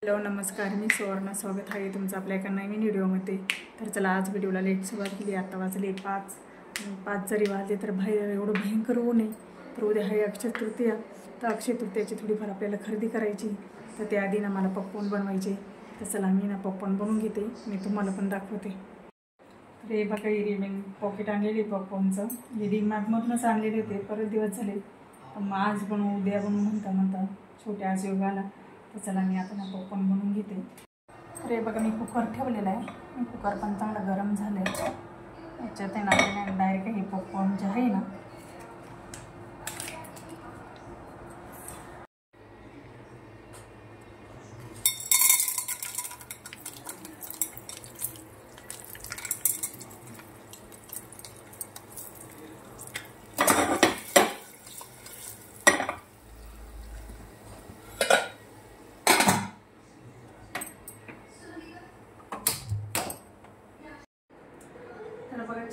Hello नमस्कार, मी सुवर्ण. स्वागत आहे तुमचं आपल्या एका नवीन व्हिडिओमध्ये. तर चला, आज व्हिडिओला लेट सुरुवात केली. आता वाजले 5 जरी वाजले तर बाहेर एवढं भयंकर ऊन आहे. तर उद्या आहे अक्षय तृतीया. तर अक्षय तृतीयाची थोडीफार आपल्याला खरेदी करायची. तर त्याआधी ना मला पॉपकॉर्न बनवायचे. तर चला, मी ना पॉपकॉर्न बनवून घेते, मी तुम्हाला पण दाखवते. तर हे बघा, ही रिंग पॉकेट आणलेली पॉपकॉर्नचं. हे रिंग मॅगमधूनच आणलेले होते, परत दिवस झाले. मग आज बनवू उद्या बनवू म्हणता छोट्या आज योगाला. तर चला, मी आता ना पॉपकॉर्न बनवून घेते. तर हे बघा, मी कुकर ठेवलेला आहे. कुकर पण चांगला गरम झालं आहे. याच्यात आहे ना डायरेक्ट हे पॉपकॉर्न जे आहे ना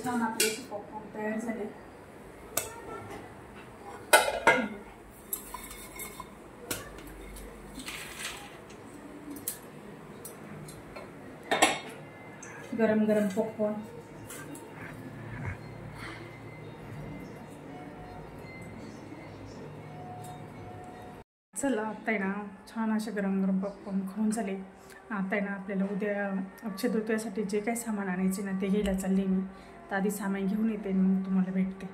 छान आपले पॉपकॉर्न तयार झाले. गरम गरम पॉपकॉर्न. चला, आता आहे ना छान असे गरम गरम पॉपकॉर्न खाऊन झाले. आता आहे ना आपल्याला उद्या अक्षय तृतीयासाठी जे काही सामान आणायचे ना ते घ्यायला चालले मी. तर आधी सामान घेऊन येते, मग तुम्हाला भेटते.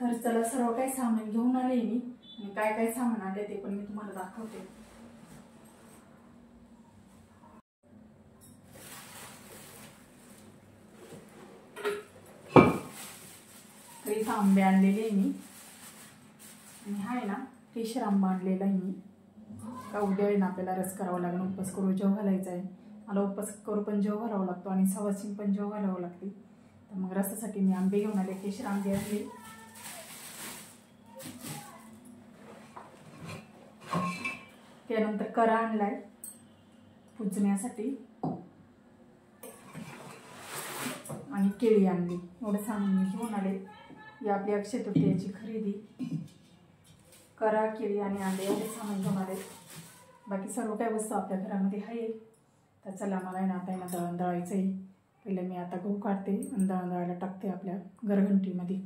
तर चला, सर्व काही सामान घेऊन आले मी. आणि काय काय सामान आले ते पण मी तुम्हाला दाखवते. तर इथं आंबे आणलेले आहे मी. आणि हा आहे ना केशर आंबा आणलेला आहे मी. का उद्या आहे ना आपल्याला रस करावा लागेल. उपवास करू जेव घालायचा आहे मला. उपवास करू पण जेव घालावं लागतो आणि सवासिंग पण जेव घालावं लागते. तर मग रसासाठी मी आंबे घेऊन आले, केशर आंबे आणले. त्यानंतर करा आणलाय पुजण्यासाठी आणि केळी आणली. एवढं सामान मी घेऊन आले. ही आपली अक्षय तृतीयाची खरेदी. करा, केळी आणि आंबे एवढे सामान घेऊन आले. बाकी सर्व काही वस्तू आपल्या घरामध्ये आहे. तर चला, मला आहे ना आता आहे ना दळण दळायचं आहे. पहिले मी आता गहू काढते आणि दळण दळायला टाकते आपल्या घरघंटीमध्ये.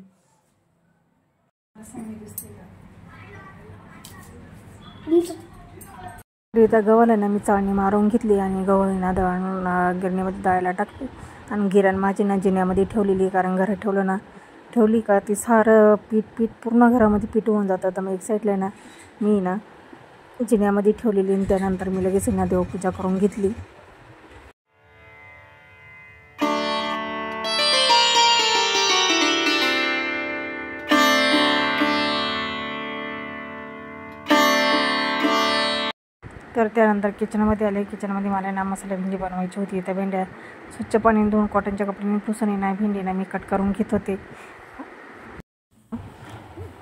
इथं गव्हाला ना मी चाळणी मारून घेतली आणि गहू ना दळण गिरणीमध्ये दळायला टाकते. आणि गिरण माझी ना जिन्यामध्ये ठेवलेली, कारण घरात ठेवली का ती सारं पीठ पूर्ण घरामध्ये पीठ होऊन जातं. तर मग एक साईडला ना मी ना जिन्यामध्ये ठेवलेली. आणि त्यानंतर मी लगेच ना देवपूजा करून घेतली. तर त्यानंतर किचनमध्ये आले. किचनमध्ये मला ना मसाला भेंडी बनवायची होती. त्या भेंड्या स्वच्छ पाणी धुवून कॉटनच्या कपड्याने पुसून ना भेंडी ना मी कट करून घेत होते.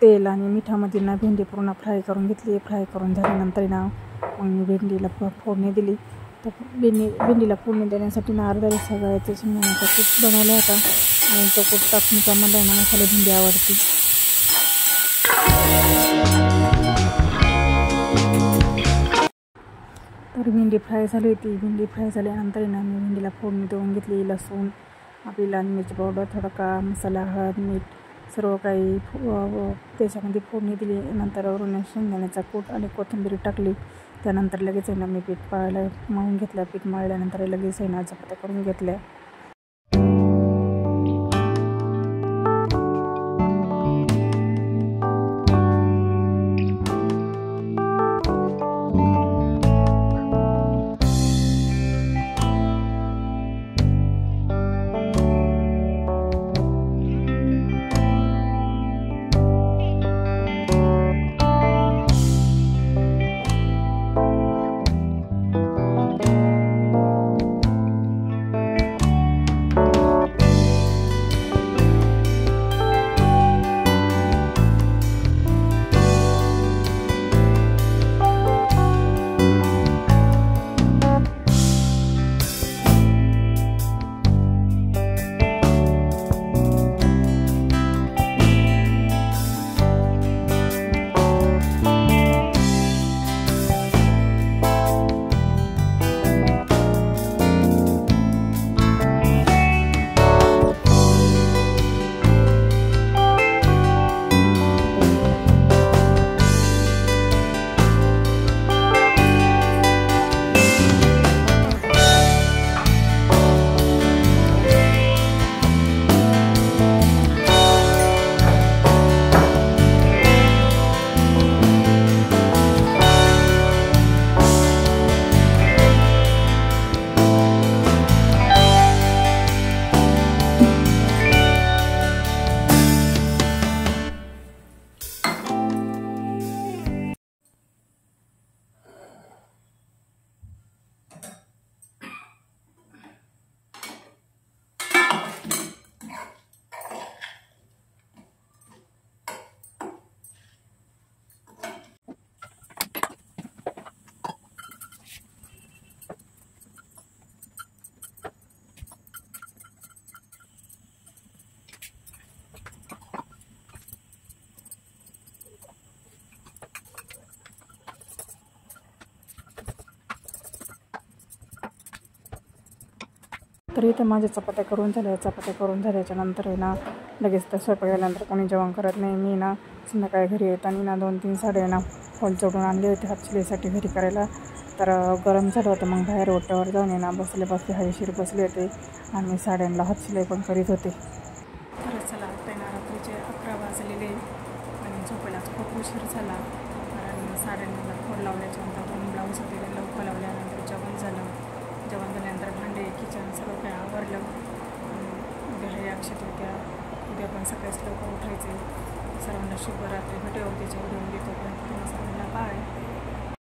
तेल आणि मिठामध्ये ना भेंडी पूर्ण फ्राय करून घेतली. फ्राय करून झाल्यानंतर ना मग मी भेंडीला फोडणी दिली. तर भेंडीला फोडणी देण्यासाठी ना अर्धा रस्सा गायचं शेंगदाण्याचा कूट बनवला होता. आणि तो कूट टाकूनचा मला ना मसाला भेंडी आवडते. तर भेंडी फ्राय झाली होती. भेंडी फ्राय झाल्यानंतर ना मी भेंडीला फोडणी देऊन घेतली. लसूण, आपली लाल मिरची पावडर, थोडा मसाला, हळद, मीठ सर्व काही त्याच्यामध्ये फोडणी दिली. नंतर वरून शेंगदाण्याचा कूट आणि कोथिंबीर टाकली. त्यानंतर लगेच आहे ना मी पीठ मळून घेतलं. पीठ मळल्यानंतर लगेच आहे ना चपात्या करून घेतल्या. तर इथे माझ्या चपात्या करून झाल्याच्या नंतर आहे ना लगेच तर स्वयंपाक झाल्यानंतर कोणी जेवण करत नाही. मी ना संध्याकाळी घरी येताना ना 2-3 साड्या ना फॉल चढून आणले होते हातशिलाईसाठी घरी करायला. तर गरम झालं होतं, मग बाहेर ओट्यावर जाऊन आहे ना बसले हवेशीर बसले होते आणि साड्यांना हातशिलाई पण करीत होते. तर चला आता ना रात्रीचे 11 वाजलेले आणि झोपायलाच खूप उशीर झाला. कारण साड्यांना फोड लावल्याच्या नंतर 2 ब्लाऊज होते ते लवकर लावल्यानंतर जेवण झाल्यानंतर भांडे किचन सर्व काही आवरलं. उद्या हे अक्षय तृतीया, उद्या पण सकाळीच लवकर उठायचे. सर्वांना शुभरात्री. भेटूया उद्याच्या व्हिडिओमध्ये.